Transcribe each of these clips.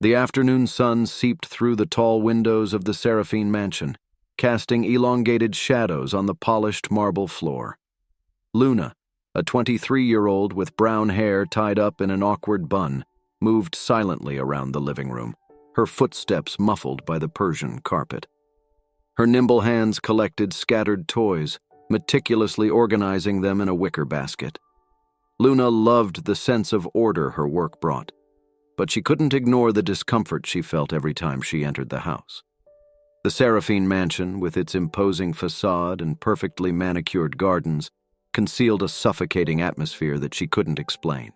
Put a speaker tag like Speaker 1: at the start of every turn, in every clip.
Speaker 1: The afternoon sun seeped through the tall windows of the Seraphine mansion, casting elongated shadows on the polished marble floor. Luna, a 23-year-old with brown hair tied up in an awkward bun, moved silently around the living room, her footsteps muffled by the Persian carpet. Her nimble hands collected scattered toys, meticulously organizing them in a wicker basket. Luna loved the sense of order her work brought, but she couldn't ignore the discomfort she felt every time she entered the house. The Seraphine mansion, with its imposing facade and perfectly manicured gardens, concealed a suffocating atmosphere that she couldn't explain.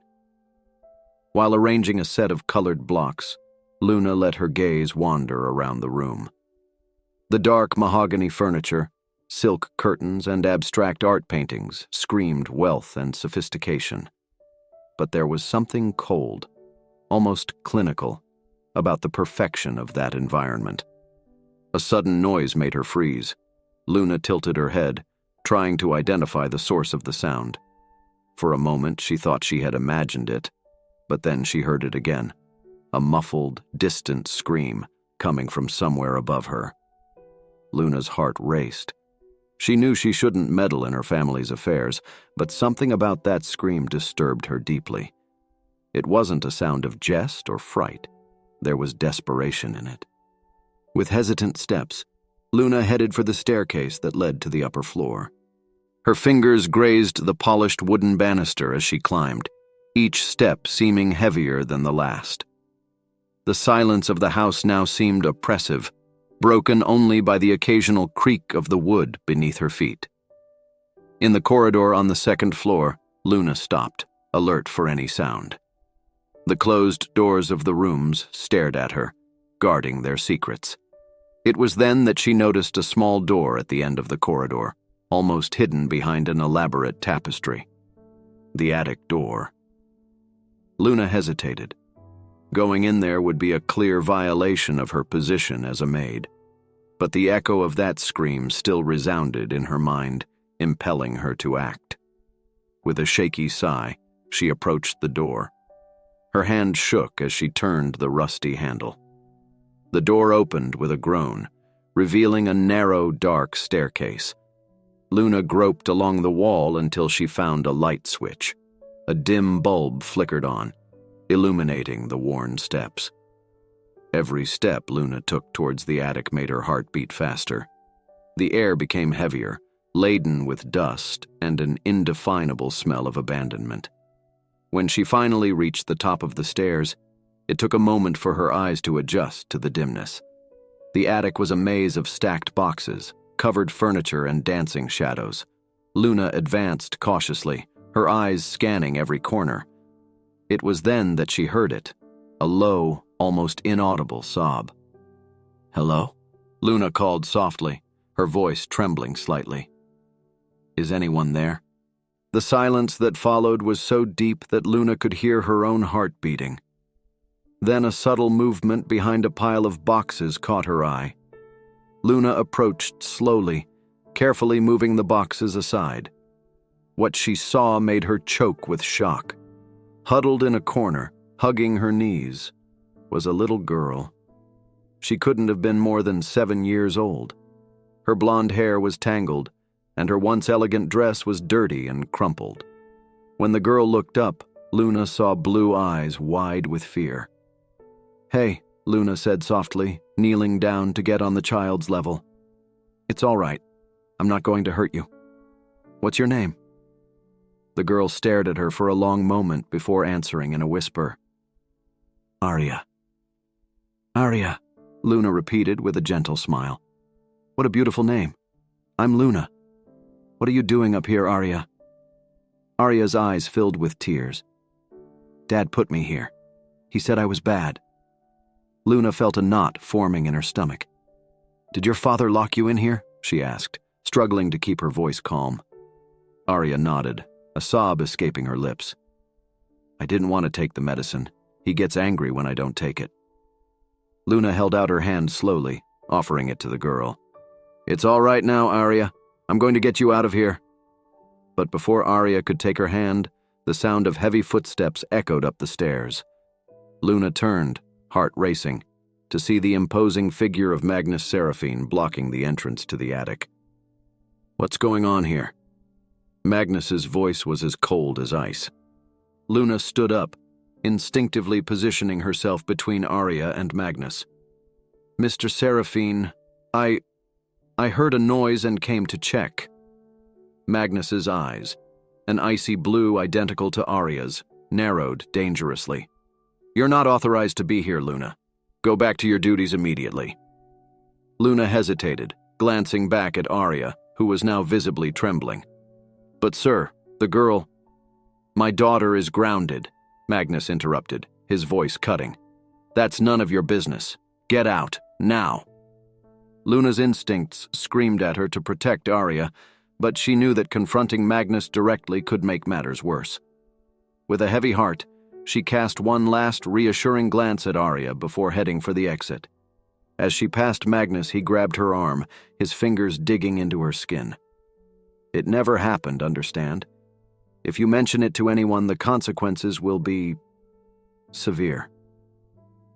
Speaker 1: While arranging a set of colored blocks, Luna let her gaze wander around the room. The dark mahogany furniture, silk curtains, and abstract art paintings screamed wealth and sophistication. But there was something cold, almost clinical, about the perfection of that environment. A sudden noise made her freeze. Luna tilted her head, trying to identify the source of the sound. For a moment, she thought she had imagined it, but then she heard it again, a muffled, distant scream coming from somewhere above her. Luna's heart raced. She knew she shouldn't meddle in her family's affairs, but something about that scream disturbed her deeply. It wasn't a sound of jest or fright. There was desperation in it. With hesitant steps, Luna headed for the staircase that led to the upper floor. Her fingers grazed the polished wooden banister as she climbed, each step seeming heavier than the last. The silence of the house now seemed oppressive, broken only by the occasional creak of the wood beneath her feet. In the corridor on the second floor, Luna stopped, alert for any sound. The closed doors of the rooms stared at her, guarding their secrets. It was then that she noticed a small door at the end of the corridor, almost hidden behind an elaborate tapestry. The attic door. Luna hesitated. Going in there would be a clear violation of her position as a maid. But the echo of that scream still resounded in her mind, impelling her to act. With a shaky sigh, she approached the door. Her hand shook as she turned the rusty handle. The door opened with a groan, revealing a narrow, dark staircase. Luna groped along the wall until she found a light switch. A dim bulb flickered on, illuminating the worn steps. Every step Luna took towards the attic made her heart beat faster. The air became heavier, laden with dust and an indefinable smell of abandonment. When she finally reached the top of the stairs, it took a moment for her eyes to adjust to the dimness. The attic was a maze of stacked boxes, covered furniture, and dancing shadows. Luna advanced cautiously, her eyes scanning every corner. It was then that she heard it, a low, almost inaudible sob. "Hello?" Luna called softly, her voice trembling slightly. "Is anyone there?" The silence that followed was so deep that Luna could hear her own heart beating. Then a subtle movement behind a pile of boxes caught her eye. Luna approached slowly, carefully moving the boxes aside. What she saw made her choke with shock. Huddled in a corner, hugging her knees, was a little girl. She couldn't have been more than 7 years old. Her blonde hair was tangled, and her once elegant dress was dirty and crumpled. When the girl looked up, Luna saw blue eyes wide with fear. "Hey," Luna said softly, kneeling down to get on the child's level. "It's all right. I'm not going to hurt you. What's your name?" The girl stared at her for a long moment before answering in a whisper. "Arya." "Arya," Luna repeated with a gentle smile. "What a beautiful name. I'm Luna. What are you doing up here, Arya?" Arya's eyes filled with tears. "Dad put me here. He said I was bad." Luna felt a knot forming in her stomach. "Did your father lock you in here?" she asked, struggling to keep her voice calm. Arya nodded, a sob escaping her lips. "I didn't want to take the medicine. He gets angry when I don't take it." Luna held out her hand slowly, offering it to the girl. "It's all right now, Arya. I'm going to get you out of here." But before Arya could take her hand, the sound of heavy footsteps echoed up the stairs. Luna turned, heart racing, to see the imposing figure of Magnus Seraphine blocking the entrance to the attic. "What's going on here?" Magnus's voice was as cold as ice. Luna stood up, instinctively positioning herself between Arya and Magnus. "Mr. Seraphine, I heard a noise and came to check." Magnus's eyes, an icy blue identical to Arya's, narrowed dangerously. "You're not authorized to be here, Luna. Go back to your duties immediately." Luna hesitated, glancing back at Arya, who was now visibly trembling. "But sir, the girl—" "My daughter is grounded," Magnus interrupted, his voice cutting. "That's none of your business. Get out, now." Luna's instincts screamed at her to protect Arya, but she knew that confronting Magnus directly could make matters worse. With a heavy heart, she cast one last reassuring glance at Arya before heading for the exit. As she passed Magnus, he grabbed her arm, his fingers digging into her skin. "It never happened, understand? If you mention it to anyone, the consequences will be severe."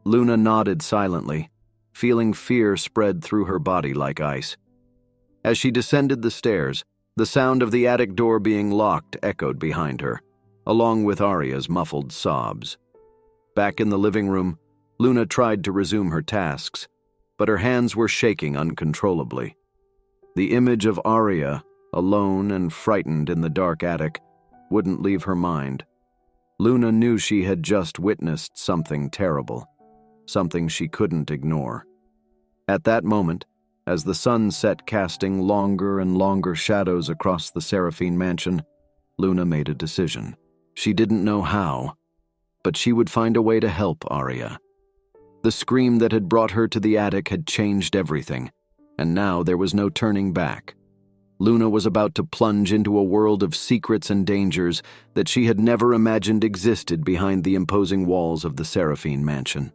Speaker 1: Luna nodded silently, feeling fear spread through her body like ice. As she descended the stairs, the sound of the attic door being locked echoed behind her, along with Arya's muffled sobs. Back in the living room, Luna tried to resume her tasks, but her hands were shaking uncontrollably. The image of Arya, alone and frightened in the dark attic, wouldn't leave her mind. Luna knew she had just witnessed something terrible, something she couldn't ignore. At that moment, as the sun set casting longer and longer shadows across the Seraphine mansion, Luna made a decision. She didn't know how, but she would find a way to help Arya. The scream that had brought her to the attic had changed everything, and now there was no turning back. Luna was about to plunge into a world of secrets and dangers that she had never imagined existed behind the imposing walls of the Seraphine mansion.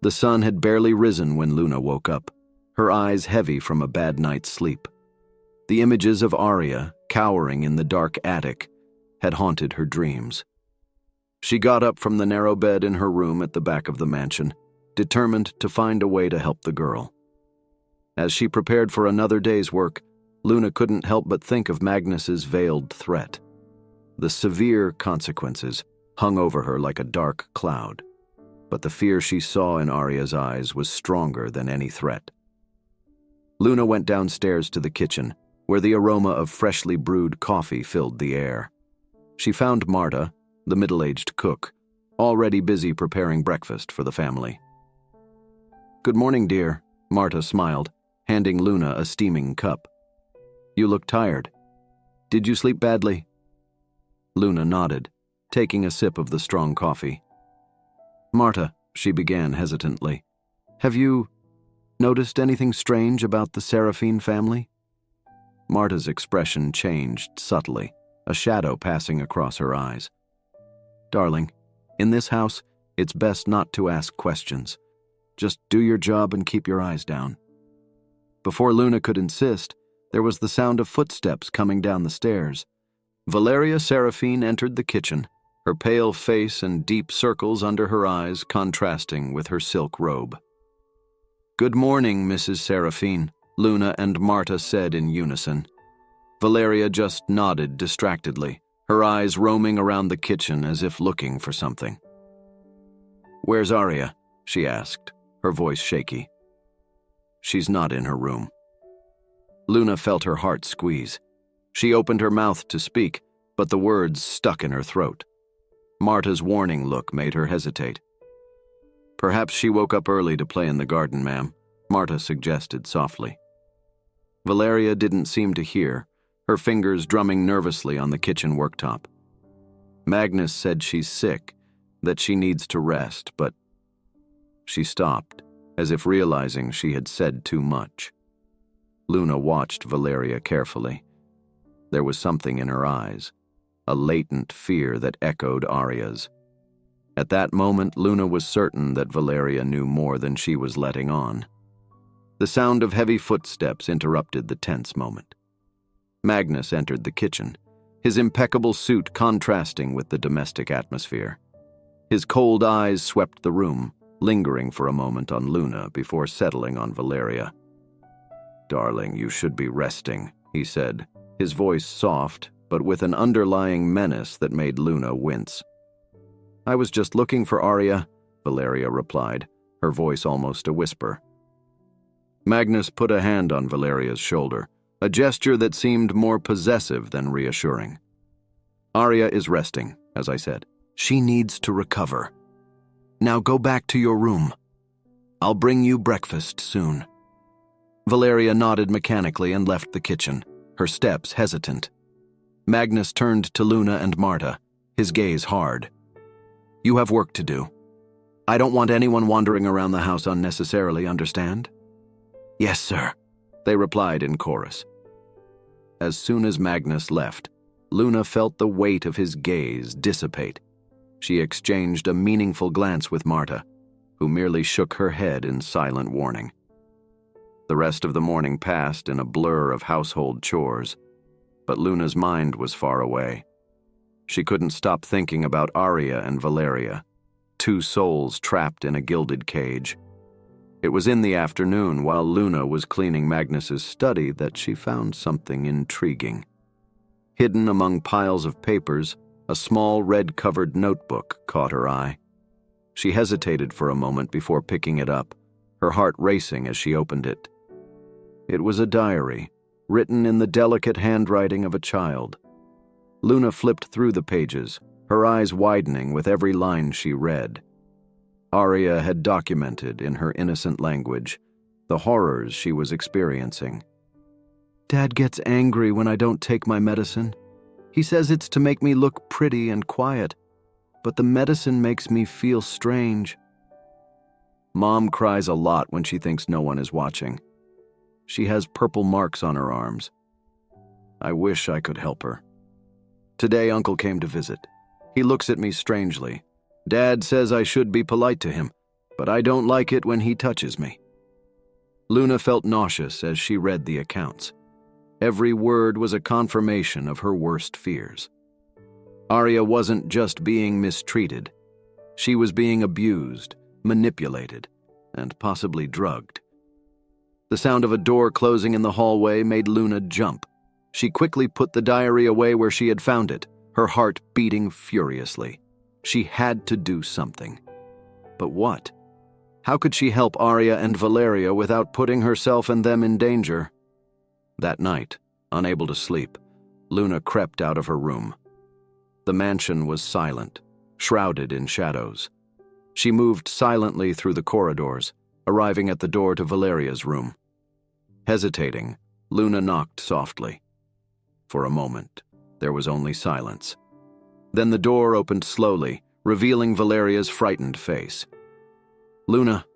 Speaker 1: The sun had barely risen when Luna woke up, her eyes heavy from a bad night's sleep. The images of Arya, cowering in the dark attic, had haunted her dreams. She got up from the narrow bed in her room at the back of the mansion, determined to find a way to help the girl. As she prepared for another day's work, Luna couldn't help but think of Magnus's veiled threat. The severe consequences hung over her like a dark cloud, but the fear she saw in Arya's eyes was stronger than any threat. Luna went downstairs to the kitchen, where the aroma of freshly brewed coffee filled the air. She found Marta, the middle-aged cook, already busy preparing breakfast for the family. "Good morning, dear," Marta smiled, handing Luna a steaming cup. "You look tired. Did you sleep badly?" Luna nodded, taking a sip of the strong coffee. "Marta," she began hesitantly, "have you noticed anything strange about the Seraphine family?" Marta's expression changed subtly, a shadow passing across her eyes. "Darling, in this house, it's best not to ask questions. Just do your job and keep your eyes down." Before Luna could insist, there was the sound of footsteps coming down the stairs. Valeria Seraphine entered the kitchen, her pale face and deep circles under her eyes contrasting with her silk robe. "Good morning, Mrs. Seraphine," Luna and Marta said in unison. Valeria just nodded distractedly, her eyes roaming around the kitchen as if looking for something. "Where's Arya?" she asked, her voice shaky. "She's not in her room." Luna felt her heart squeeze. She opened her mouth to speak, but the words stuck in her throat. Marta's warning look made her hesitate. "Perhaps she woke up early to play in the garden, ma'am," Marta suggested softly. Valeria didn't seem to hear, her fingers drumming nervously on the kitchen worktop. "Magnus said she's sick, that she needs to rest, but—" She stopped, as if realizing she had said too much. Luna watched Valeria carefully. There was something in her eyes, a latent fear that echoed Arya's. At that moment, Luna was certain that Valeria knew more than she was letting on. The sound of heavy footsteps interrupted the tense moment. Magnus entered the kitchen, his impeccable suit contrasting with the domestic atmosphere. His cold eyes swept the room, lingering for a moment on Luna before settling on Valeria. "Darling, you should be resting," he said, his voice soft, but with an underlying menace that made Luna wince. "I was just looking for Arya," Valeria replied, her voice almost a whisper. Magnus put a hand on Valeria's shoulder, a gesture that seemed more possessive than reassuring. "Arya is resting, as I said. She needs to recover. Now go back to your room. I'll bring you breakfast soon." Valeria nodded mechanically and left the kitchen, her steps hesitant. Magnus turned to Luna and Marta, his gaze hard. "You have work to do. I don't want anyone wandering around the house unnecessarily, understand?" "Yes, sir," they replied in chorus. As soon as Magnus left, Luna felt the weight of his gaze dissipate. She exchanged a meaningful glance with Marta, who merely shook her head in silent warning. The rest of the morning passed in a blur of household chores, but Luna's mind was far away. She couldn't stop thinking about Arya and Valeria, two souls trapped in a gilded cage. It was in the afternoon, while Luna was cleaning Magnus's study, that she found something intriguing. Hidden among piles of papers, a small red-covered notebook caught her eye. She hesitated for a moment before picking it up, her heart racing as she opened it. It was a diary, written in the delicate handwriting of a child. Luna flipped through the pages, her eyes widening with every line she read. Arya had documented, in her innocent language, the horrors she was experiencing. "Dad gets angry when I don't take my medicine. He says it's to make me look pretty and quiet, but the medicine makes me feel strange. Mom cries a lot when she thinks no one is watching. She has purple marks on her arms. I wish I could help her. Today Uncle came to visit. He looks at me strangely. Dad says I should be polite to him, but I don't like it when he touches me." Luna felt nauseous as she read the accounts. Every word was a confirmation of her worst fears. Arya wasn't just being mistreated. She was being abused, manipulated, and possibly drugged. The sound of a door closing in the hallway made Luna jump. She quickly put the diary away where she had found it, her heart beating furiously. She had to do something. But what? How could she help Arya and Valeria without putting herself and them in danger? That night, unable to sleep, Luna crept out of her room. The mansion was silent, shrouded in shadows. She moved silently through the corridors, arriving at the door to Valeria's room. Hesitating, Luna knocked softly. For a moment, there was only silence. Then the door opened slowly, revealing Valeria's frightened face. "Luna,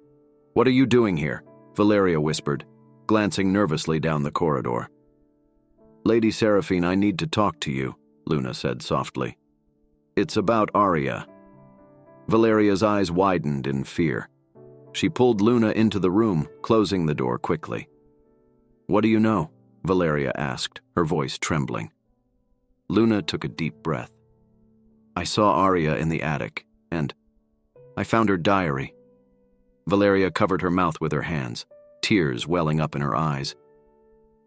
Speaker 1: what are you doing here?" Valeria whispered, glancing nervously down the corridor. "Lady Seraphine, I need to talk to you," Luna said softly. "It's about Arya." Valeria's eyes widened in fear. She pulled Luna into the room, closing the door quickly. "What do you know?" Valeria asked, her voice trembling. Luna took a deep breath. "I saw Arya in the attic, and I found her diary." Valeria covered her mouth with her hands, tears welling up in her eyes.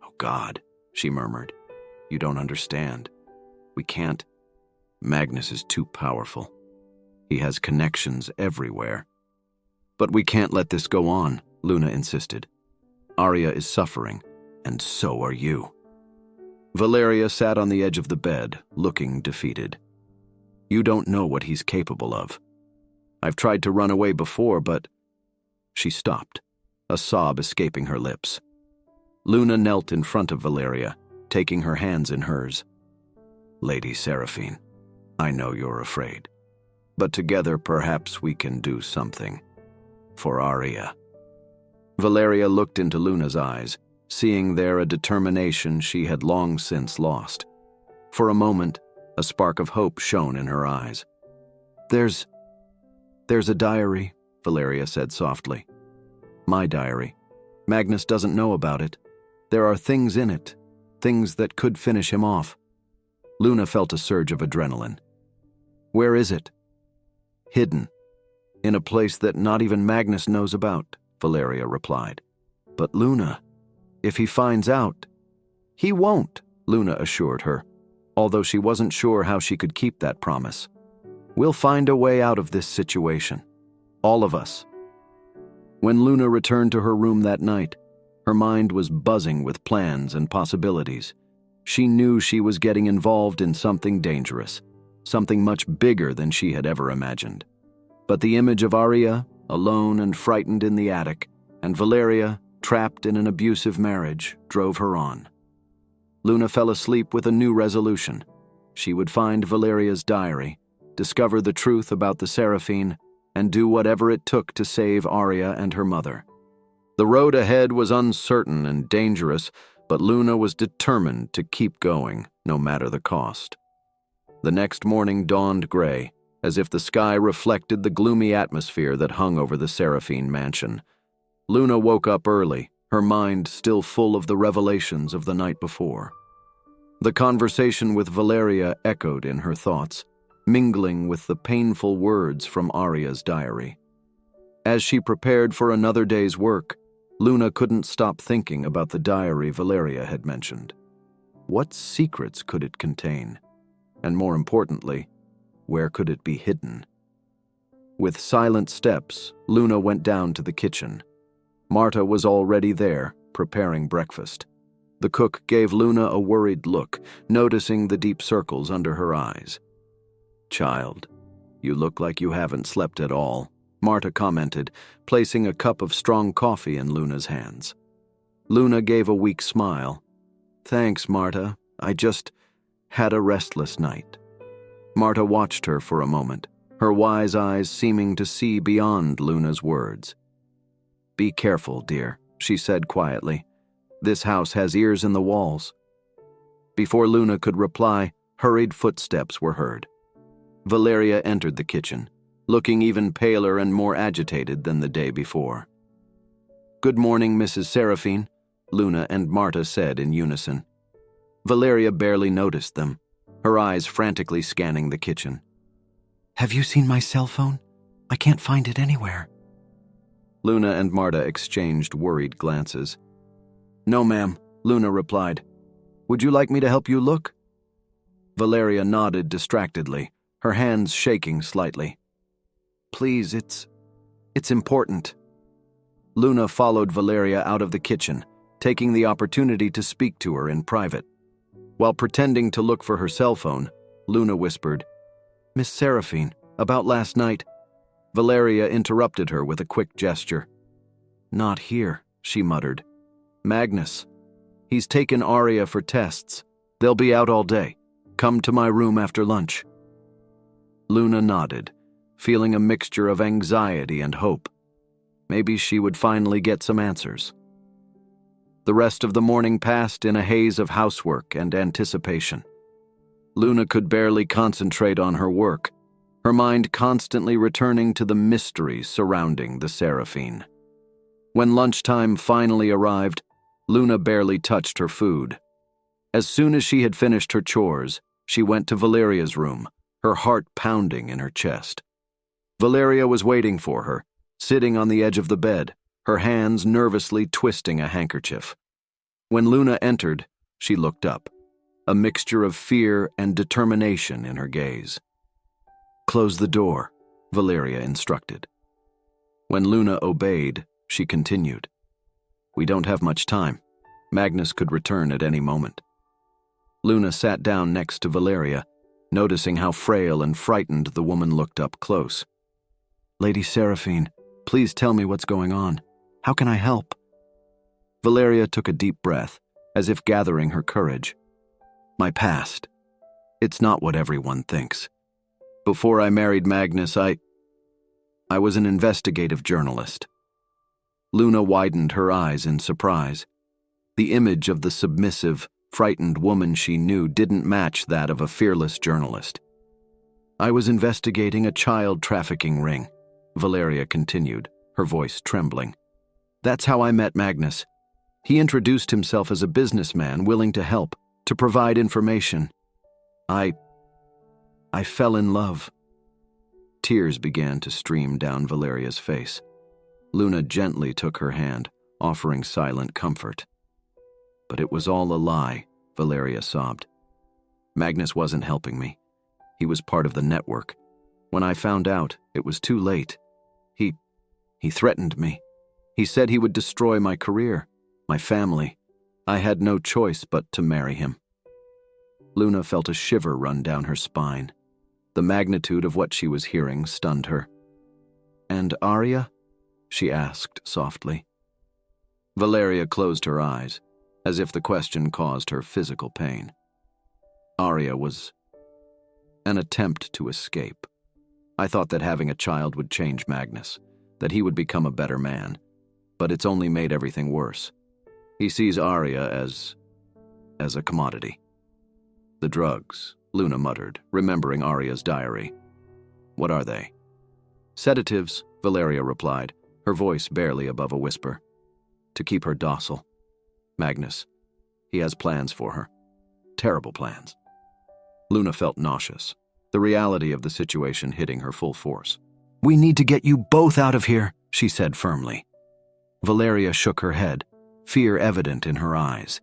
Speaker 1: "Oh God," she murmured. "You don't understand. We can't. Magnus is too powerful. He has connections everywhere." "But we can't let this go on," Luna insisted. "Arya is suffering, and so are you." Valeria sat on the edge of the bed, looking defeated. "You don't know what he's capable of. I've tried to run away before, but—" She stopped, a sob escaping her lips. Luna knelt in front of Valeria, taking her hands in hers. "Lady Seraphine, I know you're afraid, but together perhaps we can do something. For Arya." Valeria looked into Luna's eyes, seeing there a determination she had long since lost. For a moment, a spark of hope shone in her eyes. There's a diary," Valeria said softly. "My diary. Magnus doesn't know about it. There are things in it, things that could finish him off." Luna felt a surge of adrenaline. "Where is it?" "Hidden. In a place that not even Magnus knows about, Valeria replied. But Luna, if he finds out... He won't, Luna assured her, although she wasn't sure how she could keep that promise. We'll find a way out of this situation. All of us. When Luna returned to her room that night, her mind was buzzing with plans and possibilities. She knew she was getting involved in something dangerous, something much bigger than she had ever imagined. But the image of Arya, alone and frightened in the attic, and Valeria, trapped in an abusive marriage, drove her on. Luna fell asleep with a new resolution. She would find Valeria's diary, discover the truth about the Seraphine, and do whatever it took to save Arya and her mother. The road ahead was uncertain and dangerous, but Luna was determined to keep going, no matter the cost. The next morning dawned gray, as if the sky reflected the gloomy atmosphere that hung over the Seraphine mansion. Luna woke up early, her mind still full of the revelations of the night before. The conversation with Valeria echoed in her thoughts, mingling with the painful words from Arya's diary. As she prepared for another day's work, Luna couldn't stop thinking about the diary Valeria had mentioned. What secrets could it contain? And more importantly, where could it be hidden? With silent steps, Luna went down to the kitchen. Marta was already there, preparing breakfast. The cook gave Luna a worried look, noticing the deep circles under her eyes. "Child, you look like you haven't slept at all," Marta commented, placing a cup of strong coffee in Luna's hands. Luna gave a weak smile. "Thanks, Marta. I just had a restless night." Marta watched her for a moment, her wise eyes seeming to see beyond Luna's words. "Be careful, dear," she said quietly. "This house has ears in the walls." Before Luna could reply, hurried footsteps were heard. Valeria entered the kitchen, looking even paler and more agitated than the day before. "Good morning, Mrs. Seraphine," Luna and Marta said in unison. Valeria barely noticed them, her eyes frantically scanning the kitchen.
Speaker 2: "Have you seen my cell phone? I can't find it anywhere."
Speaker 1: Luna and Marta exchanged worried glances. "No, ma'am," Luna replied. "Would you like me to help you look?" Valeria nodded distractedly, her hands shaking slightly. "Please, it's important." Luna followed Valeria out of the kitchen, taking the opportunity to speak to her in private. While pretending to look for her cell phone, Luna whispered, "Miss Seraphine, about last night." Valeria interrupted her with a quick gesture. "Not here," she muttered. "Magnus. He's taken Arya for tests. They'll be out all day. Come to my room after lunch." Luna nodded, feeling a mixture of anxiety and hope. Maybe she would finally get some answers. The rest of the morning passed in a haze of housework and anticipation. Luna could barely concentrate on her work, her mind constantly returning to the mysteries surrounding the Seraphine. When lunchtime finally arrived, Luna barely touched her food. As soon as she had finished her chores, she went to Valeria's room, her heart pounding in her chest. Valeria was waiting for her, sitting on the edge of the bed, her hands nervously twisting a handkerchief. When Luna entered, she looked up, a mixture of fear and determination in her gaze. "Close the door," Valeria instructed. When Luna obeyed, she continued. "We don't have much time. Magnus could return at any moment." Luna sat down next to Valeria, noticing how frail and frightened the woman looked up close. "Lady Seraphine, please tell me what's going on. How can I help?" Valeria took a deep breath, as if gathering her courage. "My past. It's not what everyone thinks. Before I married Magnus, I was an investigative journalist." Luna widened her eyes in surprise. The image of the submissive, frightened woman she knew didn't match that of a fearless journalist. "I was investigating a child trafficking ring," Valeria continued, her voice trembling. "That's how I met Magnus. He introduced himself as a businessman willing to help, to provide information. I fell in love." Tears began to stream down Valeria's face. Luna gently took her hand, offering silent comfort. But it was all a lie, Valeria sobbed. Magnus wasn't helping me. He was part of the network. When I found out, it was too late. He threatened me. He said he would destroy my career, my family. I had no choice but to marry him. Luna felt a shiver run down her spine. The magnitude of what she was hearing stunned her. "And Arya?" she asked softly. Valeria closed her eyes, as if the question caused her physical pain. Arya was an attempt to escape. I thought that having a child would change Magnus, that he would become a better man, but it's only made everything worse. He sees Arya as a commodity. "The drugs," Luna muttered, remembering Arya's diary. "What are they?" "Sedatives," Valeria replied, her voice barely above a whisper. "To keep her docile. Magnus, he has plans for her. Terrible plans." Luna felt nauseous, the reality of the situation hitting her full force. "We need to get you both out of here," she said firmly. Valeria shook her head, fear evident in her eyes.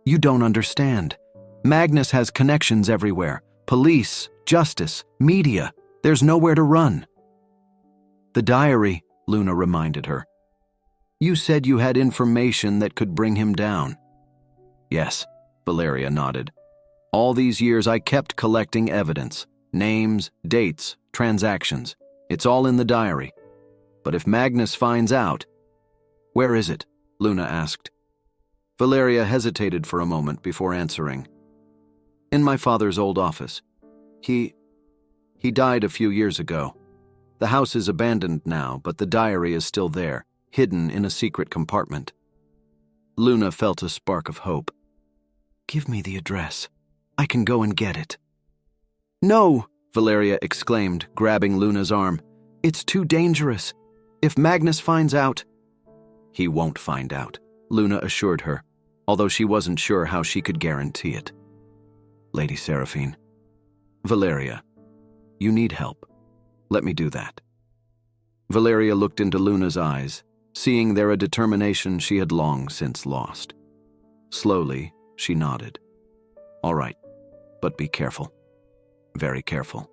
Speaker 1: "You don't understand. Magnus has connections everywhere. Police, justice, media. There's nowhere to run." "The diary," Luna reminded her. "You said you had information that could bring him down." "Yes," Valeria nodded. "All these years I kept collecting evidence. Names, dates, transactions. It's all in the diary. But if Magnus finds out—" "Where is it?" Luna asked. Valeria hesitated for a moment before answering. "In my father's old office. He died a few years ago. The house is abandoned now, but the diary is still there, hidden in a secret compartment." Luna felt a spark of hope. "Give me the address. I can go and get it." "No!" Valeria exclaimed, grabbing Luna's arm. "It's too dangerous. If Magnus finds out—" "He won't find out," Luna assured her, although she wasn't sure how she could guarantee it. "Lady Seraphine. Valeria, you need help. Let me do that." Valeria looked into Luna's eyes, seeing there a determination she had long since lost. Slowly, she nodded. "All right, but be careful. Very careful."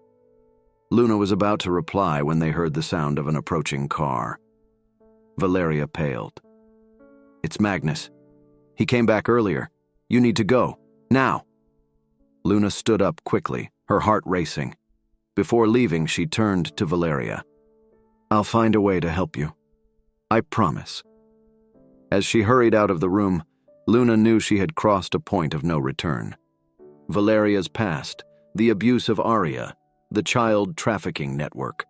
Speaker 1: Luna was about to reply when they heard the sound of an approaching car. Valeria paled. "It's Magnus. He came back earlier. You need to go. Now." Luna stood up quickly, her heart racing. Before leaving, she turned to Valeria. "I'll find a way to help you. I promise." As she hurried out of the room, Luna knew she had crossed a point of no return. Valeria's past, the abuse of Arya, the child trafficking network.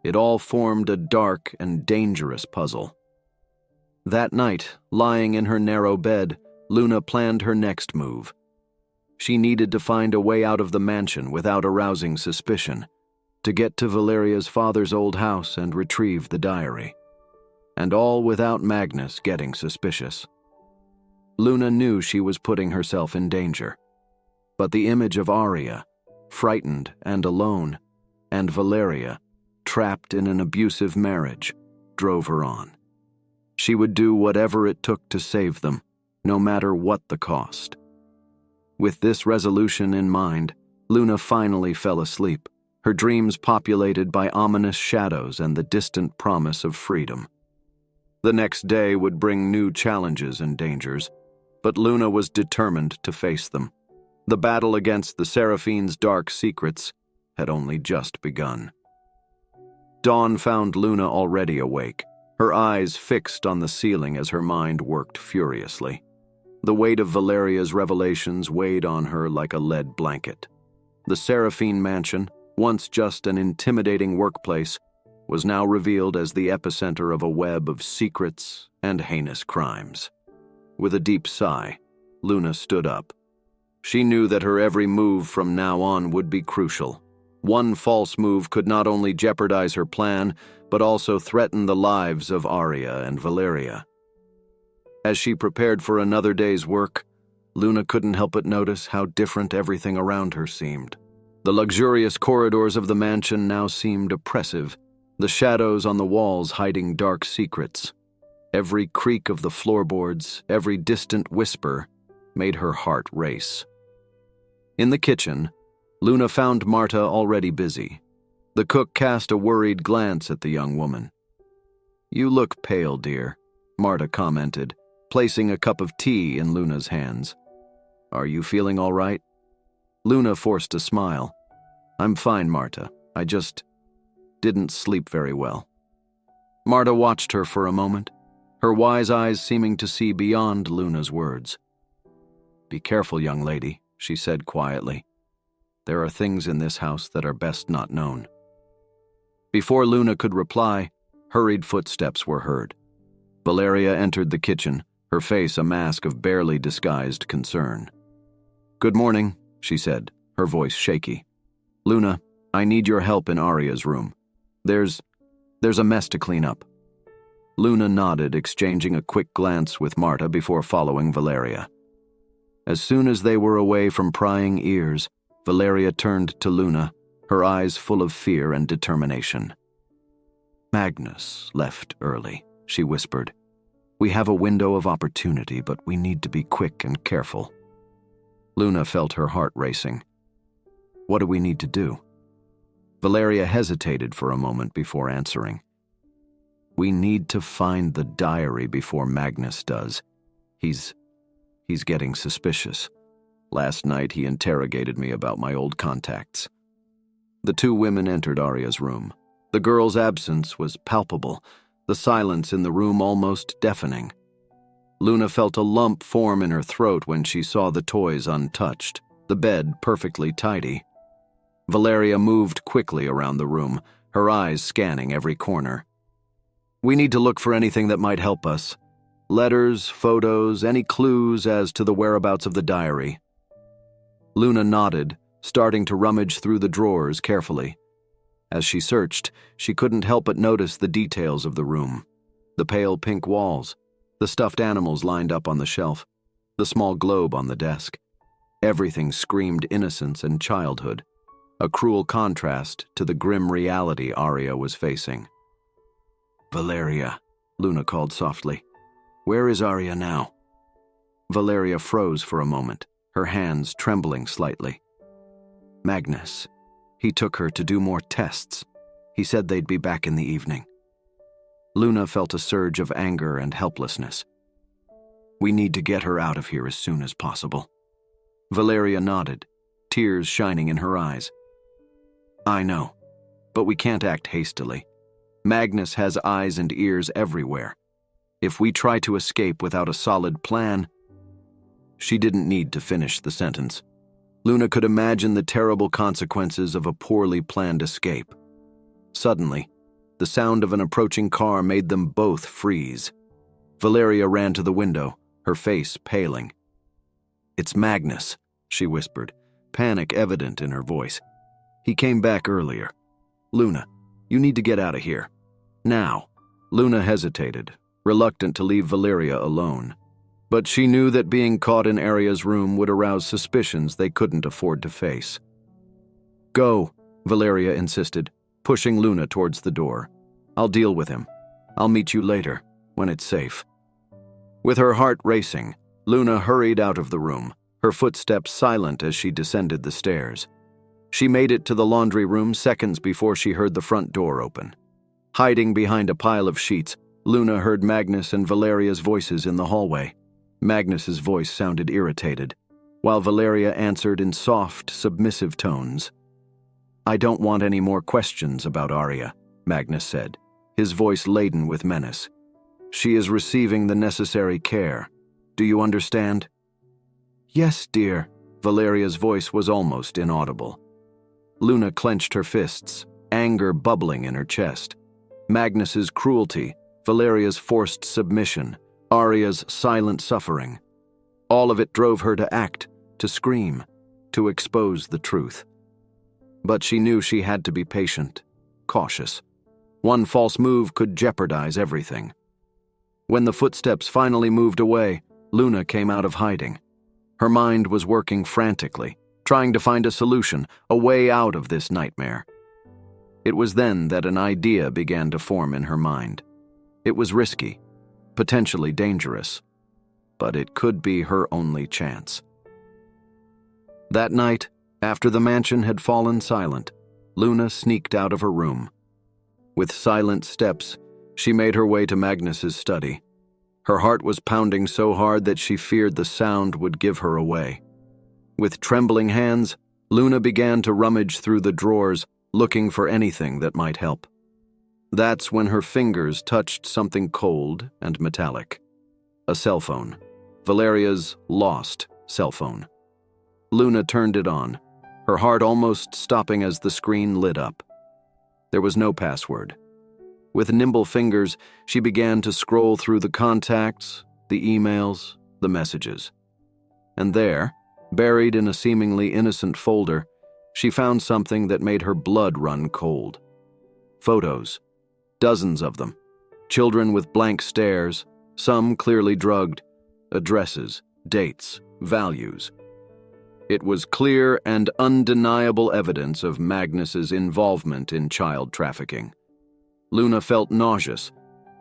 Speaker 1: It all formed a dark and dangerous puzzle. That night, lying in her narrow bed, Luna planned her next move. She needed to find a way out of the mansion without arousing suspicion, to get to Valeria's father's old house and retrieve the diary. And all without Magnus getting suspicious. Luna knew she was putting herself in danger. But the image of Arya, frightened and alone, and Valeria, trapped in an abusive marriage, drove her on. She would do whatever it took to save them, no matter what the cost. With this resolution in mind, Luna finally fell asleep, her dreams populated by ominous shadows and the distant promise of freedom. The next day would bring new challenges and dangers, but Luna was determined to face them. The battle against the Seraphine's dark secrets had only just begun. Dawn found Luna already awake, her eyes fixed on the ceiling as her mind worked furiously. The weight of Valeria's revelations weighed on her like a lead blanket. The Seraphine mansion, once just an intimidating workplace, was now revealed as the epicenter of a web of secrets and heinous crimes. With a deep sigh, Luna stood up. She knew that her every move from now on would be crucial. One false move could not only jeopardize her plan, but also threaten the lives of Arya and Valeria. As she prepared for another day's work, Luna couldn't help but notice how different everything around her seemed. The luxurious corridors of the mansion now seemed oppressive, the shadows on the walls hiding dark secrets. Every creak of the floorboards, every distant whisper, made her heart race. In the kitchen, Luna found Marta already busy. The cook cast a worried glance at the young woman. "You look pale, dear," Marta commented, placing a cup of tea in Luna's hands. "Are you feeling all right?" Luna forced a smile. "I'm fine, Marta. I just didn't sleep very well." Marta watched her for a moment, her wise eyes seeming to see beyond Luna's words. "Be careful, young lady," she said quietly. "There are things in this house that are best not known." Before Luna could reply, hurried footsteps were heard. Valeria entered the kitchen, her face a mask of barely disguised concern. "Good morning," she said, her voice shaky. "Luna, I need your help in Aria's room. There's a mess to clean up." Luna nodded, exchanging a quick glance with Marta before following Valeria. As soon as they were away from prying ears, Valeria turned to Luna, her eyes full of fear and determination. "Magnus left early," she whispered. "We have a window of opportunity, but we need to be quick and careful." Luna felt her heart racing. "What do we need to do?" Valeria hesitated for a moment before answering. "We need to find the diary before Magnus does. He's getting suspicious. Last night he interrogated me about my old contacts." The two women entered Aria's room. The girl's absence was palpable, the silence in the room almost deafening. Luna felt a lump form in her throat when she saw the toys untouched, the bed perfectly tidy. Valeria moved quickly around the room, her eyes scanning every corner. "We need to look for anything that might help us. Letters, photos, any clues as to the whereabouts of the diary." Luna nodded, starting to rummage through the drawers carefully. As she searched, she couldn't help but notice the details of the room. The pale pink walls, the stuffed animals lined up on the shelf, the small globe on the desk. Everything screamed innocence and childhood, a cruel contrast to the grim reality Aria was facing. "Valeria," Luna called softly. "Where is Aria now?" Valeria froze for a moment, her hands trembling slightly. "Magnus. He took her to do more tests. He said they'd be back in the evening." Luna felt a surge of anger and helplessness. "We need to get her out of here as soon as possible." Valeria nodded, tears shining in her eyes. "I know, but we can't act hastily. Magnus has eyes and ears everywhere. If we try to escape without a solid plan—" She didn't need to finish the sentence. Luna could imagine the terrible consequences of a poorly planned escape. Suddenly, the sound of an approaching car made them both freeze. Valeria ran to the window, her face paling. "It's Magnus," she whispered, panic evident in her voice. "He came back earlier. Luna, you need to get out of here. Now." Luna hesitated, reluctant to leave Valeria alone. But she knew that being caught in Aria's room would arouse suspicions they couldn't afford to face. "Go," Valeria insisted, pushing Luna towards the door. "I'll deal with him. I'll meet you later, when it's safe." With her heart racing, Luna hurried out of the room, her footsteps silent as she descended the stairs. She made it to the laundry room seconds before she heard the front door open. Hiding behind a pile of sheets, Luna heard Magnus and Valeria's voices in the hallway. Magnus's voice sounded irritated, while Valeria answered in soft, submissive tones. "I don't want any more questions about Aria," Magnus said, his voice laden with menace. "She is receiving the necessary care. Do you understand?" "Yes, dear." Valeria's voice was almost inaudible. Luna clenched her fists, anger bubbling in her chest. Magnus's cruelty, Valeria's forced submission, Aria's silent suffering. All of it drove her to act, to scream, to expose the truth. But she knew she had to be patient, cautious. One false move could jeopardize everything. When the footsteps finally moved away, Luna came out of hiding. Her mind was working frantically, trying to find a solution, a way out of this nightmare. It was then that an idea began to form in her mind. It was risky, potentially dangerous, but it could be her only chance. That night, after the mansion had fallen silent, Luna sneaked out of her room. With silent steps, she made her way to Magnus's study. Her heart was pounding so hard that she feared the sound would give her away. With trembling hands, Luna began to rummage through the drawers, looking for anything that might help. That's when her fingers touched something cold and metallic. A cell phone. Valeria's lost cell phone. Luna turned it on, her heart almost stopping as the screen lit up. There was no password. With nimble fingers, she began to scroll through the contacts, the emails, the messages. And there, buried in a seemingly innocent folder, she found something that made her blood run cold. Photos. Dozens of them. Children with blank stares, some clearly drugged. Addresses, dates, values. It was clear and undeniable evidence of Magnus's involvement in child trafficking. Luna felt nauseous,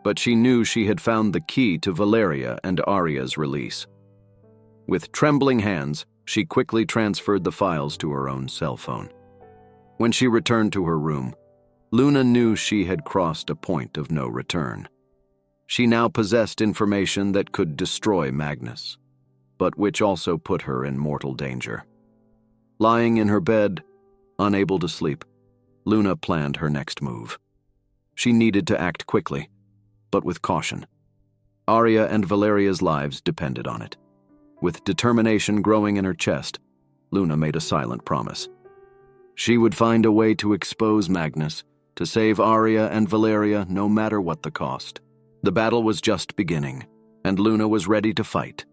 Speaker 1: but she knew she had found the key to Valeria and Aria's release. With trembling hands, she quickly transferred the files to her own cell phone. When she returned to her room, Luna knew she had crossed a point of no return. She now possessed information that could destroy Magnus, but which also put her in mortal danger. Lying in her bed, unable to sleep, Luna planned her next move. She needed to act quickly, but with caution. Aria and Valeria's lives depended on it. With determination growing in her chest, Luna made a silent promise. She would find a way to expose Magnus, to save Aria and Valeria no matter what the cost. The battle was just beginning, and Luna was ready to fight.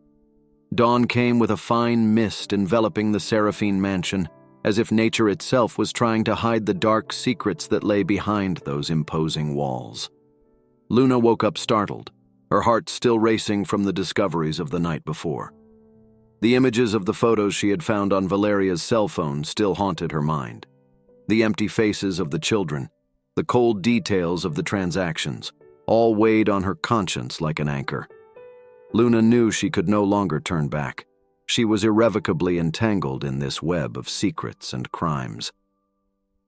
Speaker 1: Dawn came with a fine mist enveloping the Seraphine mansion, as if nature itself was trying to hide the dark secrets that lay behind those imposing walls. Luna woke up startled, her heart still racing from the discoveries of the night before. The images of the photos she had found on Valeria's cell phone still haunted her mind. The empty faces of the children, the cold details of the transactions, all weighed on her conscience like an anchor. Luna knew she could no longer turn back. She was irrevocably entangled in this web of secrets and crimes.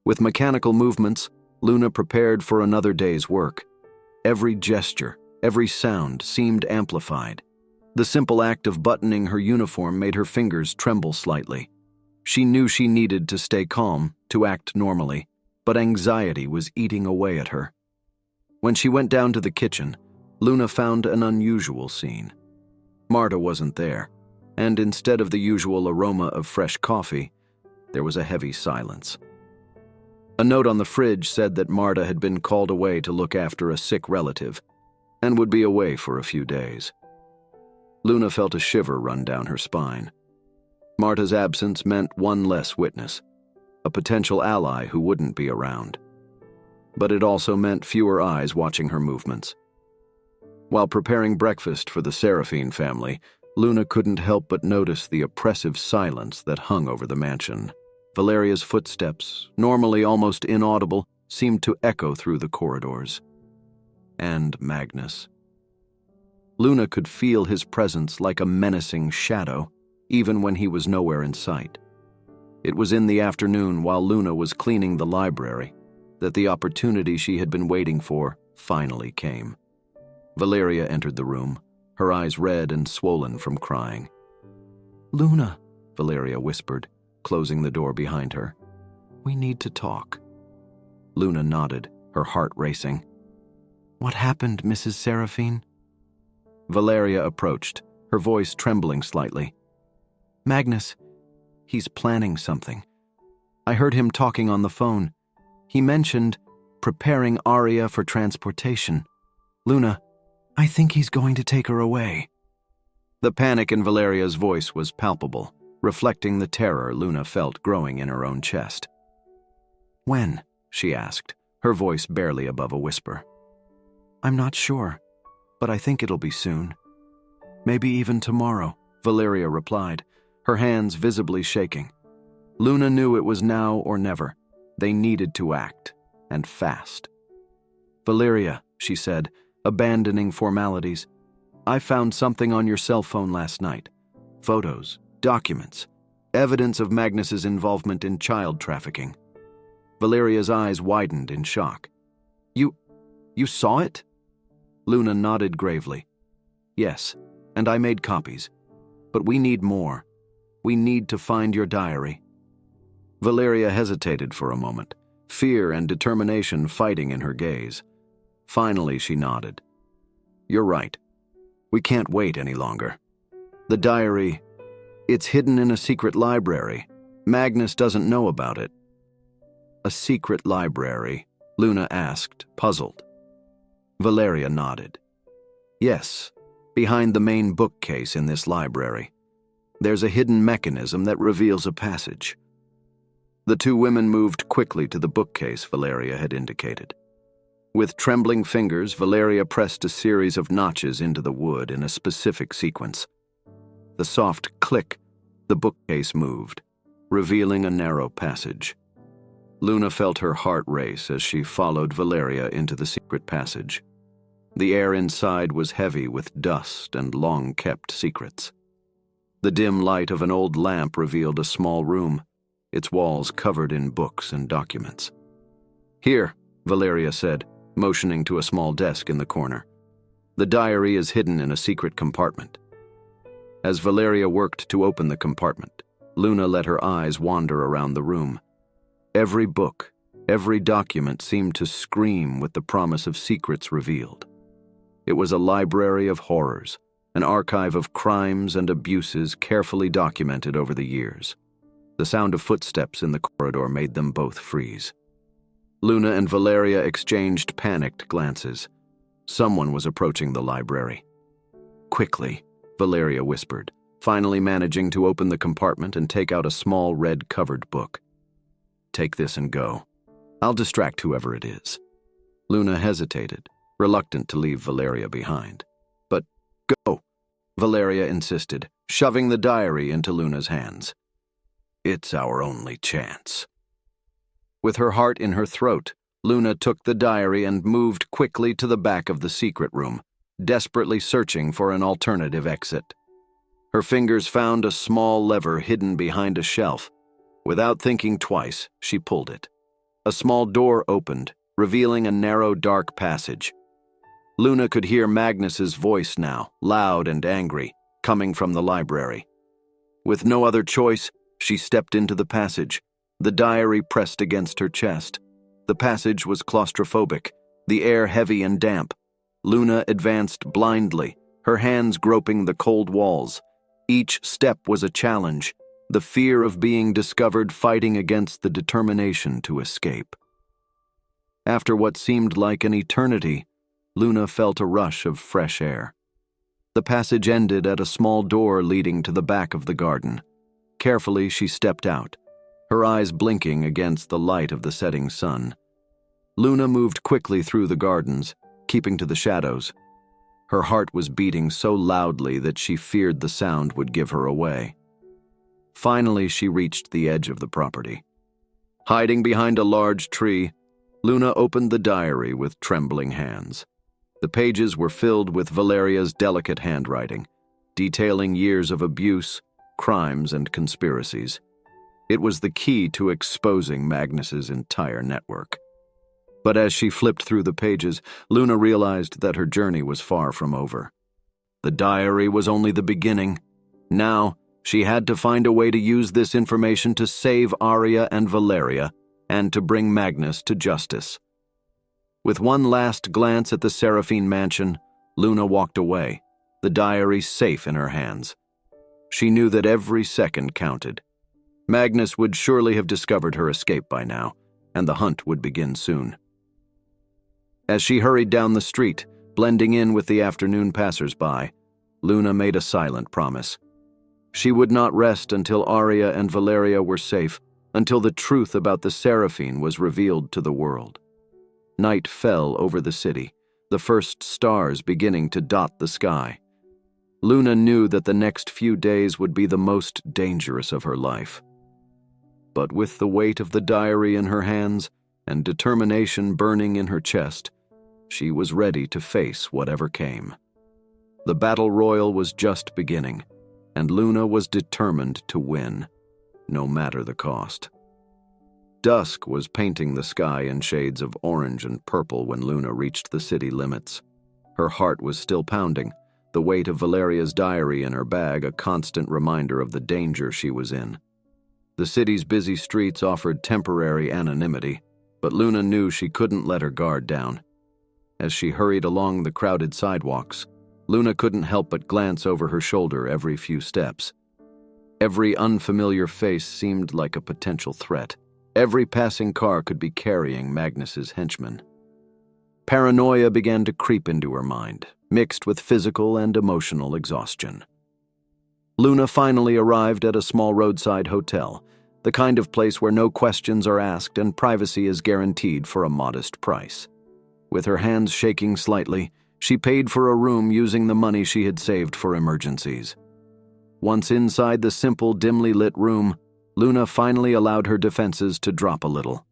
Speaker 1: With mechanical movements, Luna prepared for another day's work. Every gesture, every sound seemed amplified. The simple act of buttoning her uniform made her fingers tremble slightly. She knew she needed to stay calm, to act normally, but anxiety was eating away at her. When she went down to the kitchen, Luna found an unusual scene. Marta wasn't there, and instead of the usual aroma of fresh coffee, there was a heavy silence. A note on the fridge said that Marta had been called away to look after a sick relative, and would be away for a few days. Luna felt a shiver run down her spine. Marta's absence meant one less witness, a potential ally who wouldn't be around. But it also meant fewer eyes watching her movements. While preparing breakfast for the Seraphine family, Luna couldn't help but notice the oppressive silence that hung over the mansion. Valeria's footsteps, normally almost inaudible, seemed to echo through the corridors. And Magnus. Luna could feel his presence like a menacing shadow, even when he was nowhere in sight. It was in the afternoon, while Luna was cleaning the library, that the opportunity she had been waiting for finally came. Valeria entered the room, her eyes red and swollen from crying.
Speaker 2: "Luna,"
Speaker 1: Valeria whispered, closing the door behind her.
Speaker 2: "we need to talk."
Speaker 1: Luna nodded, her heart racing.
Speaker 2: "What happened, Mrs. Seraphine?"
Speaker 1: Valeria approached, her voice trembling slightly.
Speaker 2: "Magnus, he's planning something. I heard him talking on the phone. He mentioned preparing Aria for transportation. Luna, I think he's going to take her away."
Speaker 1: The panic in Valeria's voice was palpable, reflecting the terror Luna felt growing in her own chest.
Speaker 2: "When?"
Speaker 1: she asked, her voice barely above a whisper.
Speaker 2: "I'm not sure, but I think it'll be soon. Maybe even tomorrow,"
Speaker 1: Valeria replied, her hands visibly shaking. Luna knew it was now or never. They needed to act, and fast. "Valeria," she said, abandoning formalities, "I found something on your cell phone last night. Photos, documents, evidence of Magnus's involvement in child trafficking." Valeria's eyes widened in shock. You saw it?" Luna nodded gravely. "Yes, and I made copies. But we need more. We need to find your diary." Valeria hesitated for a moment, fear and determination fighting in her gaze. Finally, she nodded. "You're right. We can't wait any longer. The diary, it's hidden in a secret library. Magnus doesn't know about it." "A secret library?" Luna asked, puzzled. Valeria nodded. "Yes, behind the main bookcase in this library. There's a hidden mechanism that reveals a passage." The two women moved quickly to the bookcase Valeria had indicated. With trembling fingers, Valeria pressed a series of notches into the wood in a specific sequence. The soft click, the bookcase moved, revealing a narrow passage. Luna felt her heart race as she followed Valeria into the secret passage. The air inside was heavy with dust and long-kept secrets. The dim light of an old lamp revealed a small room, its walls covered in books and documents. "Here," Valeria said, motioning to a small desk in the corner. "The diary is hidden in a secret compartment." As Valeria worked to open the compartment, Luna let her eyes wander around the room. Every book, every document seemed to scream with the promise of secrets revealed. It was a library of horrors, an archive of crimes and abuses carefully documented over the years. The sound of footsteps in the corridor made them both freeze. Luna and Valeria exchanged panicked glances. Someone was approaching the library. "Quickly," Valeria whispered, finally managing to open the compartment and take out a small red-covered book. "Take this and go. I'll distract whoever it is." Luna hesitated, reluctant to leave Valeria behind. "But go," Valeria insisted, shoving the diary into Luna's hands. "It's our only chance." With her heart in her throat, Luna took the diary and moved quickly to the back of the secret room, desperately searching for an alternative exit. Her fingers found a small lever hidden behind a shelf. Without thinking twice, she pulled it. A small door opened, revealing a narrow, dark passage. Luna could hear Magnus's voice now, loud and angry, coming from the library. With no other choice, she stepped into the passage, the diary pressed against her chest. The passage was claustrophobic, the air heavy and damp. Luna advanced blindly, her hands groping the cold walls. Each step was a challenge, the fear of being discovered fighting against the determination to escape. After what seemed like an eternity, Luna felt a rush of fresh air. The passage ended at a small door leading to the back of the garden. Carefully, she stepped out, her eyes blinking against the light of the setting sun. Luna moved quickly through the gardens, keeping to the shadows. Her heart was beating so loudly that she feared the sound would give her away. Finally, she reached the edge of the property. Hiding behind a large tree, Luna opened the diary with trembling hands. The pages were filled with Valeria's delicate handwriting, detailing years of abuse, crimes, and conspiracies. It was the key to exposing Magnus's entire network. But as she flipped through the pages, Luna realized that her journey was far from over. The diary was only the beginning. Now, she had to find a way to use this information to save Arya and Valeria, and to bring Magnus to justice. With one last glance at the Seraphine mansion, Luna walked away, the diary safe in her hands. She knew that every second counted. Magnus would surely have discovered her escape by now, and the hunt would begin soon. As she hurried down the street, blending in with the afternoon passers-by, Luna made a silent promise. She would not rest until Arya and Valeria were safe, until the truth about the Seraphine was revealed to the world. Night fell over the city, the first stars beginning to dot the sky. Luna knew that the next few days would be the most dangerous of her life. but with the weight of the diary in her hands and determination burning in her chest, she was ready to face whatever came. The battle royal was just beginning, and Luna was determined to win, no matter the cost. Dusk was painting the sky in shades of orange and purple when Luna reached the city limits. Her heart was still pounding, the weight of Valeria's diary in her bag a constant reminder of the danger she was in. The city's busy streets offered temporary anonymity, but Luna knew she couldn't let her guard down. As she hurried along the crowded sidewalks, Luna couldn't help but glance over her shoulder every few steps. Every unfamiliar face seemed like a potential threat. Every passing car could be carrying Magnus's henchmen. Paranoia began to creep into her mind, mixed with physical and emotional exhaustion. Luna finally arrived at a small roadside hotel, the kind of place where no questions are asked and privacy is guaranteed for a modest price. With her hands shaking slightly, she paid for a room using the money she had saved for emergencies. Once inside the simple, dimly lit room, Luna finally allowed her defenses to drop a little.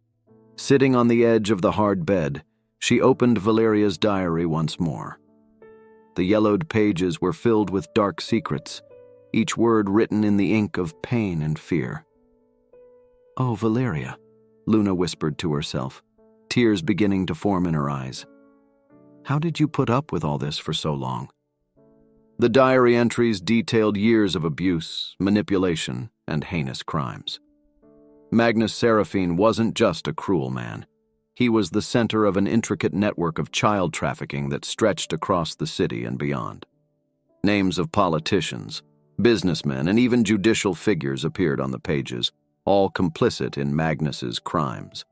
Speaker 1: Sitting on the edge of the hard bed, she opened Valeria's diary once more. The yellowed pages were filled with dark secrets, each word written in the ink of pain and fear. "Oh, Valeria," Luna whispered to herself, tears beginning to form in her eyes. "How did you put up with all this for so long?" The diary entries detailed years of abuse, manipulation, and heinous crimes. Magnus Seraphine wasn't just a cruel man. He was the center of an intricate network of child trafficking that stretched across the city and beyond. Names of politicians, businessmen, and even judicial figures appeared on the pages, all complicit in Magnus's crimes.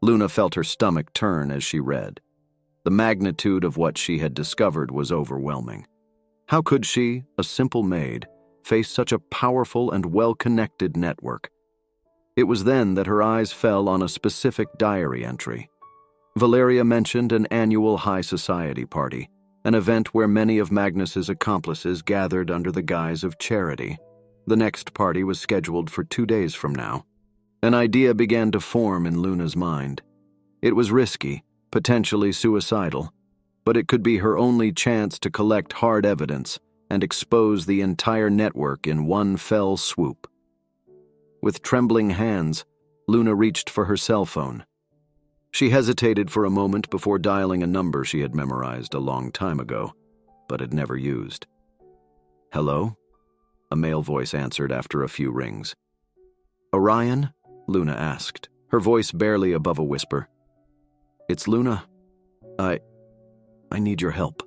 Speaker 1: Luna felt her stomach turn as she read. The magnitude of what she had discovered was overwhelming. How could she, a simple maid, face such a powerful and well-connected network? It was then that her eyes fell on a specific diary entry. Valeria mentioned an annual high society party, an event where many of Magnus's accomplices gathered under the guise of charity. The next party was scheduled for 2 days from now. An idea began to form in Luna's mind. It was risky, potentially suicidal, but it could be her only chance to collect hard evidence and expose the entire network in one fell swoop. With trembling hands, Luna reached for her cell phone. She hesitated for a moment before dialing a number she had memorized a long time ago, but had never used. "Hello?" A male voice answered after a few rings. "Orion?" Luna asked, her voice barely above a whisper. "It's Luna. I need your help."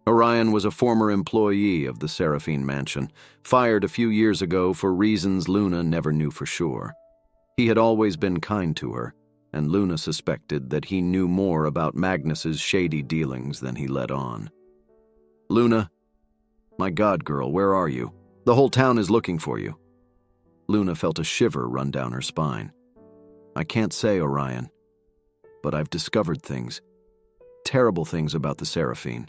Speaker 1: Orion was a former employee of the Seraphine Mansion, fired a few years ago for reasons Luna never knew for sure. He had always been kind to her, and Luna suspected that he knew more about Magnus's shady dealings than he let on. "Luna, my God, girl, where are you? The whole town is looking for you." Luna felt a shiver run down her spine. "I can't say, Orion, but I've discovered things. Terrible things about the Seraphine.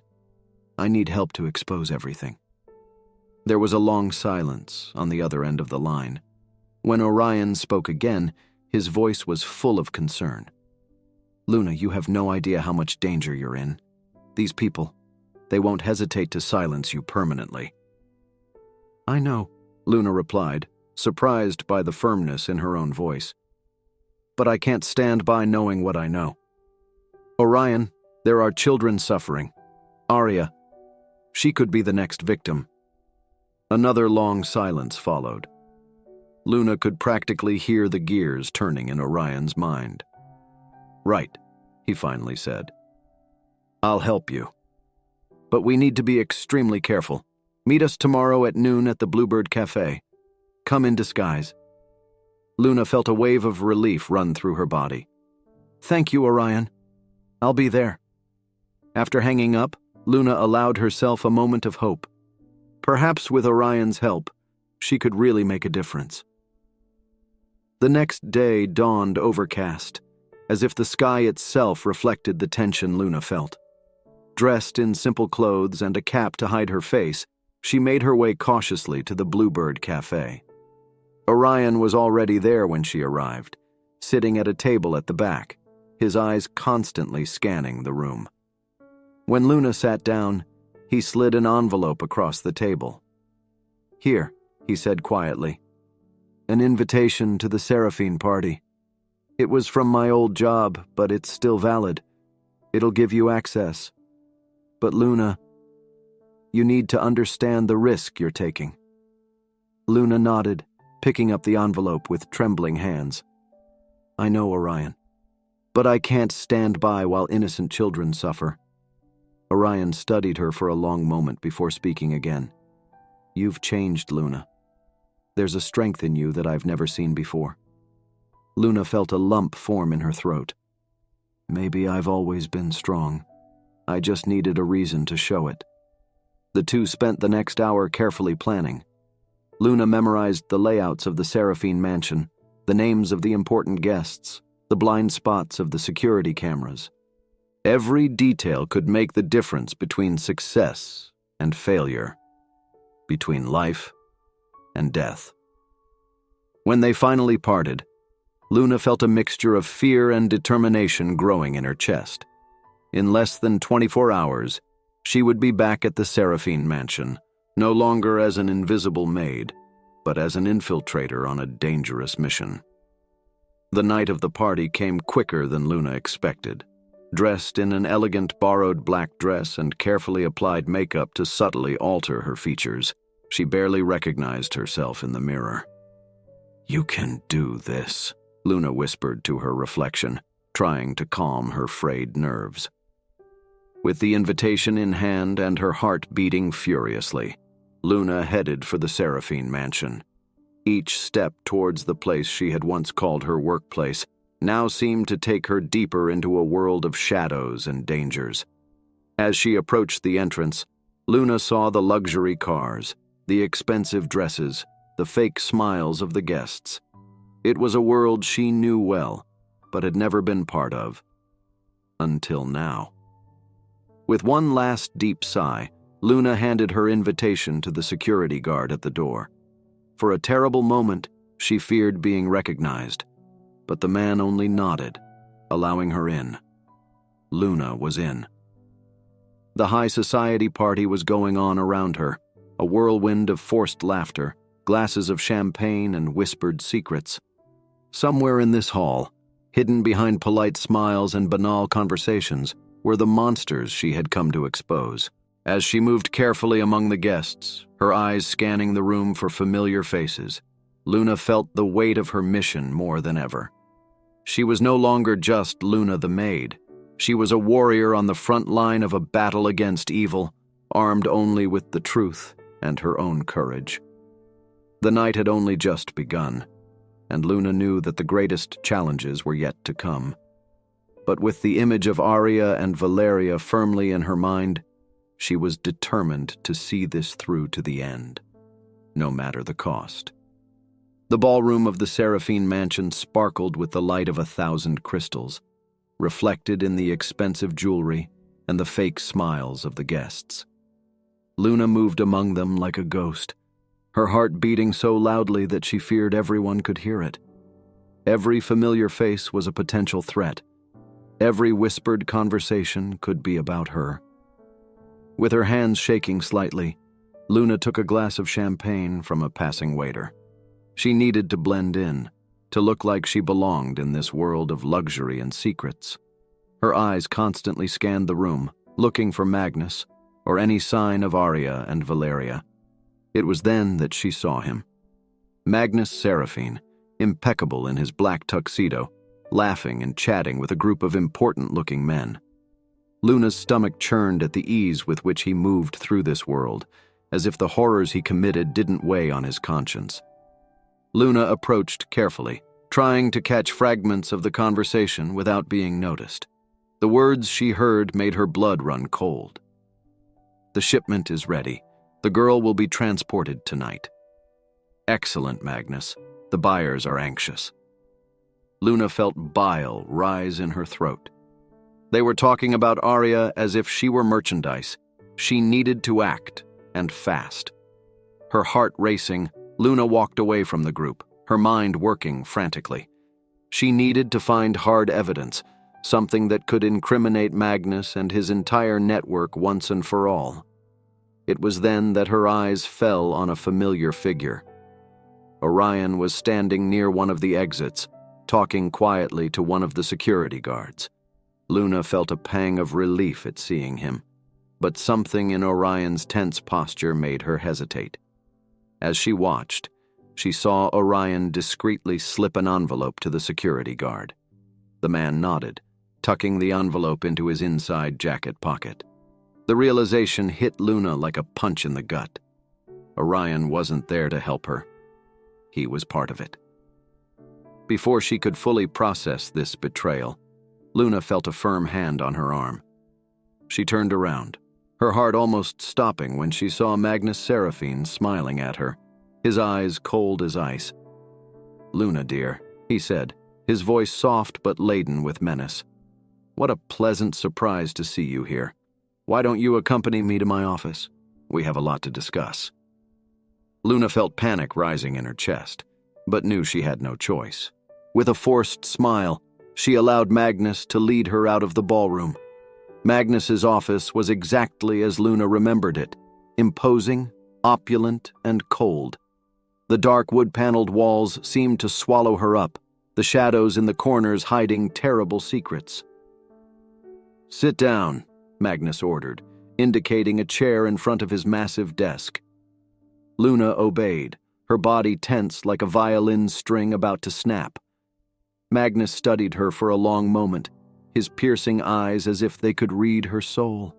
Speaker 1: I need help to expose everything." There was a long silence on the other end of the line. When Orion spoke again, his voice was full of concern. "Luna, you have no idea how much danger you're in. These people, they won't hesitate to silence you permanently." "I know," Luna replied, surprised by the firmness in her own voice. "But I can't stand by knowing what I know. Orion, there are children suffering. Arya, she could be the next victim." Another long silence followed. Luna could practically hear the gears turning in Orion's mind. "Right," he finally said. "I'll help you. But we need to be extremely careful. Meet us tomorrow at noon at the Bluebird Cafe. Come in disguise." Luna felt a wave of relief run through her body. "Thank you, Orion. I'll be there." After hanging up, Luna allowed herself a moment of hope. Perhaps with Orion's help, she could really make a difference. The next day dawned overcast, as if the sky itself reflected the tension Luna felt. Dressed in simple clothes and a cap to hide her face, she made her way cautiously to the Bluebird Cafe. Orion was already there when she arrived, sitting at a table at the back, his eyes constantly scanning the room. When Luna sat down, he slid an envelope across the table. "Here," he said quietly. "An invitation to the Seraphine party. It was from my old job, but it's still valid. It'll give you access. But Luna, you need to understand the risk you're taking." Luna nodded, picking up the envelope with trembling hands. "I know, Orion. But I can't stand by while innocent children suffer." Orion studied her for a long moment before speaking again. "You've changed, Luna. There's a strength in you that I've never seen before." Luna felt a lump form in her throat. "Maybe I've always been strong. I just needed a reason to show it." The two spent the next hour carefully planning. Luna memorized the layouts of the Seraphine mansion, the names of the important guests, the blind spots of the security cameras. Every detail could make the difference between success and failure, between life and death. When they finally parted, Luna felt a mixture of fear and determination growing in her chest. In less than 24 hours, she would be back at the Seraphine mansion, no longer as an invisible maid, but as an infiltrator on a dangerous mission. The night of the party came quicker than Luna expected. Dressed in an elegant borrowed black dress and carefully applied makeup to subtly alter her features, she barely recognized herself in the mirror. "You can do this," Luna whispered to her reflection, trying to calm her frayed nerves. With the invitation in hand and her heart beating furiously, Luna headed for the Seraphine mansion. Each step towards the place she had once called her workplace now seemed to take her deeper into a world of shadows and dangers. As she approached the entrance, Luna saw the luxury cars, the expensive dresses, the fake smiles of the guests. It was a world she knew well, but had never been part of. Until now. With one last deep sigh, Luna handed her invitation to the security guard at the door. For a terrible moment, she feared being recognized, but the man only nodded, allowing her in. Luna was in. The high society party was going on around her, a whirlwind of forced laughter, glasses of champagne, and whispered secrets. Somewhere in this hall, hidden behind polite smiles and banal conversations, were the monsters she had come to expose. As she moved carefully among the guests, her eyes scanning the room for familiar faces, Luna felt the weight of her mission more than ever. She was no longer just Luna the maid. She was a warrior on the front line of a battle against evil, armed only with the truth and her own courage. The night had only just begun, and Luna knew that the greatest challenges were yet to come. But with the image of Arya and Valeria firmly in her mind, she was determined to see this through to the end, no matter the cost. The ballroom of the Seraphine mansion sparkled with the light of 1,000 crystals, reflected in the expensive jewelry and the fake smiles of the guests. Luna moved among them like a ghost, her heart beating so loudly that she feared everyone could hear it. Every familiar face was a potential threat. Every whispered conversation could be about her. With her hands shaking slightly, Luna took a glass of champagne from a passing waiter. She needed to blend in, to look like she belonged in this world of luxury and secrets. Her eyes constantly scanned the room, looking for Magnus or any sign of Arya and Valeria. It was then that she saw him. Magnus Seraphine, impeccable in his black tuxedo, laughing and chatting with a group of important-looking men. Luna's stomach churned at the ease with which he moved through this world, as if the horrors he committed didn't weigh on his conscience. Luna approached carefully, trying to catch fragments of the conversation without being noticed. The words she heard made her blood run cold. "The shipment is ready. The girl will be transported tonight." "Excellent, Magnus. The buyers are anxious." Luna felt bile rise in her throat. They were talking about Arya as if she were merchandise. She needed to act, and fast. Her heart racing, Luna walked away from the group, her mind working frantically. She needed to find hard evidence, something that could incriminate Magnus and his entire network once and for all. It was then that her eyes fell on a familiar figure. Orion was standing near one of the exits, talking quietly to one of the security guards. Luna felt a pang of relief at seeing him, but something in Orion's tense posture made her hesitate. As she watched, she saw Orion discreetly slip an envelope to the security guard. The man nodded, tucking the envelope into his inside jacket pocket. The realization hit Luna like a punch in the gut. Orion wasn't there to help her. He was part of it. Before she could fully process this betrayal, Luna felt a firm hand on her arm. She turned around, her heart almost stopping when she saw Magnus Seraphine smiling at her, his eyes cold as ice. "Luna, dear," he said, his voice soft but laden with menace. "What a pleasant surprise to see you here. Why don't you accompany me to my office? We have a lot to discuss." Luna felt panic rising in her chest, but knew she had no choice. With a forced smile, she allowed Magnus to lead her out of the ballroom. Magnus's office was exactly as Luna remembered it, imposing, opulent, and cold. The dark wood-paneled walls seemed to swallow her up, the shadows in the corners hiding terrible secrets. "Sit down," Magnus ordered, indicating a chair in front of his massive desk. Luna obeyed, her body tense like a violin string about to snap. Magnus studied her for a long moment, his piercing eyes as if they could read her soul.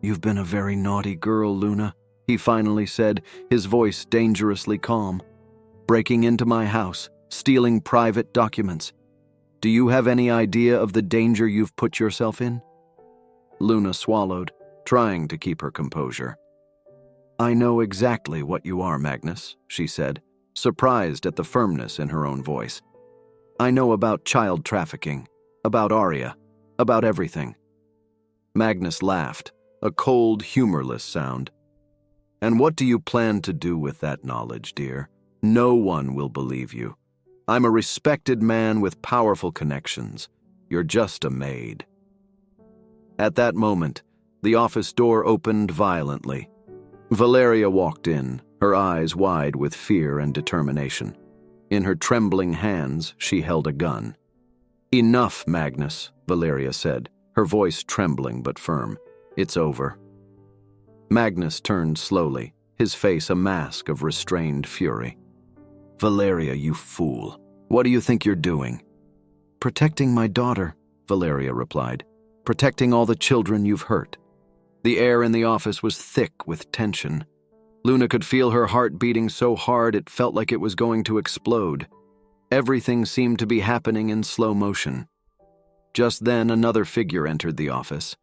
Speaker 1: "You've been a very naughty girl, Luna," he finally said, his voice dangerously calm. "Breaking into my house, stealing private documents. Do you have any idea of the danger you've put yourself in?" Luna swallowed, trying to keep her composure. "I know exactly what you are, Magnus," she said, surprised at the firmness in her own voice. "I know about child trafficking, about Aria, about everything." Magnus laughed, a cold, humorless sound. "And what do you plan to do with that knowledge, dear? No one will believe you. I'm a respected man with powerful connections. You're just a maid." At that moment, the office door opened violently. Valeria walked in, her eyes wide with fear and determination. In her trembling hands, she held a gun. "Enough, Magnus," Valeria said, her voice trembling but firm. "It's over." Magnus turned slowly, his face a mask of restrained fury. "Valeria, you fool. What do you think you're doing?" "Protecting my daughter," Valeria replied. "Protecting all the children you've hurt." The air in the office was thick with tension. Luna could feel her heart beating so hard it felt like it was going to explode. Everything seemed to be happening in slow motion. Just then, another figure entered the office.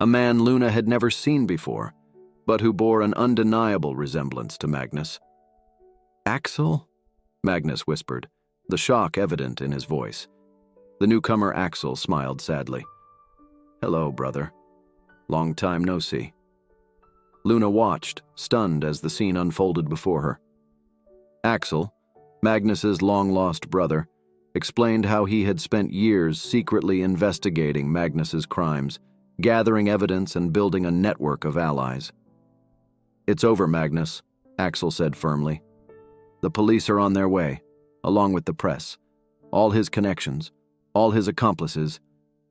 Speaker 1: A man Luna had never seen before, but who bore an undeniable resemblance to Magnus. "Axel?" Magnus whispered, the shock evident in his voice. The newcomer Axel smiled sadly. "Hello, brother. Long time no see." Luna watched, stunned as the scene unfolded before her. Axel, Magnus's long-lost brother, explained how he had spent years secretly investigating Magnus's crimes, gathering evidence and building a network of allies. "It's over, Magnus," Axel said firmly. "The police are on their way, along with the press. All his connections, all his accomplices,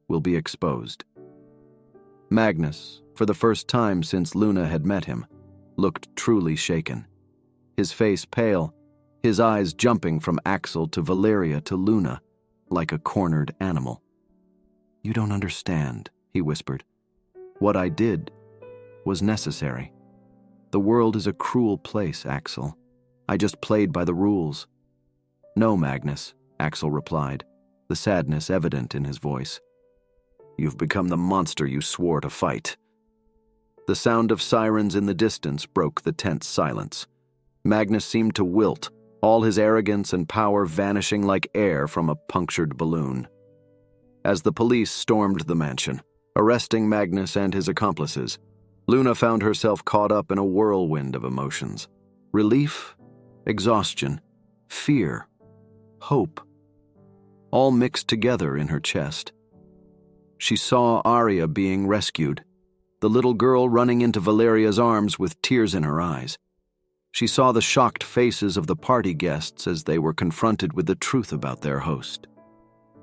Speaker 1: will be exposed." Magnus, for the first time since Luna had met him, looked truly shaken. His face pale, his eyes jumping from Axel to Valeria to Luna, like a cornered animal. "You don't understand," he whispered. "What I did was necessary. The world is a cruel place, Axel. I just played by the rules." "No, Magnus," Axel replied, the sadness evident in his voice. "You've become the monster you swore to fight." The sound of sirens in the distance broke the tense silence. Magnus seemed to wilt, all his arrogance and power vanishing like air from a punctured balloon. As the police stormed the mansion, arresting Magnus and his accomplices, Luna found herself caught up in a whirlwind of emotions. Relief, exhaustion, fear, hope, all mixed together in her chest. She saw Arya being rescued, the little girl running into Valeria's arms with tears in her eyes. She saw the shocked faces of the party guests as they were confronted with the truth about their host.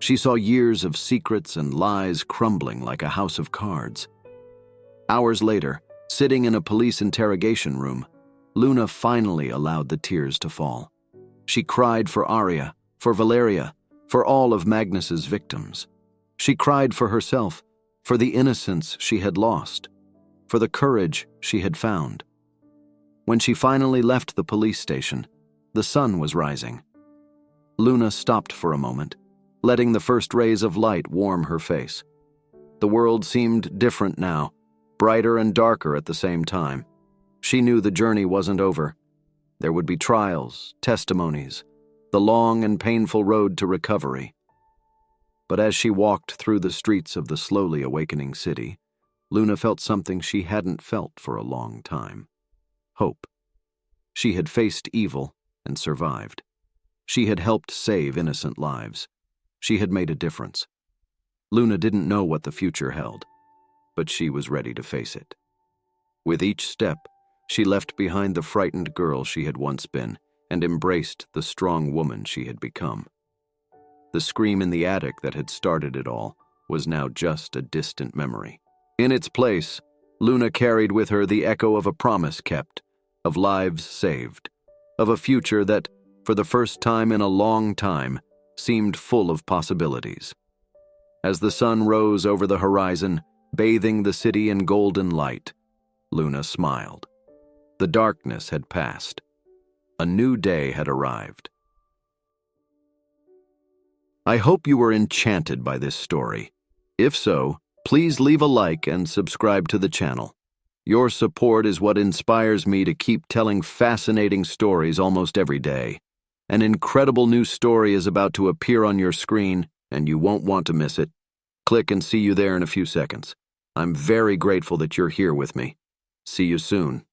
Speaker 1: She saw years of secrets and lies crumbling like a house of cards. Hours later, sitting in a police interrogation room, Luna finally allowed the tears to fall. She cried for Arya, for Valeria, for all of Magnus's victims. She cried for herself, for the innocence she had lost, for the courage she had found. When she finally left the police station, the sun was rising. Luna stopped for a moment, letting the first rays of light warm her face. The world seemed different now, brighter and darker at the same time. She knew the journey wasn't over. There would be trials, testimonies, the long and painful road to recovery. But as she walked through the streets of the slowly awakening city, Luna felt something she hadn't felt for a long time. Hope. She had faced evil and survived. She had helped save innocent lives. She had made a difference. Luna didn't know what the future held, but she was ready to face it. With each step, she left behind the frightened girl she had once been and embraced the strong woman she had become. The scream in the attic that had started it all was now just a distant memory. In its place, Luna carried with her the echo of a promise kept, of lives saved, of a future that, for the first time in a long time, seemed full of possibilities. As the sun rose over the horizon, bathing the city in golden light, Luna smiled. The darkness had passed. A new day had arrived. I hope you were enchanted by this story. If so, please leave a like and subscribe to the channel. Your support is what inspires me to keep telling fascinating stories almost every day. An incredible new story is about to appear on your screen, and you won't want to miss it. Click and see you there in a few seconds. I'm very grateful that you're here with me. See you soon.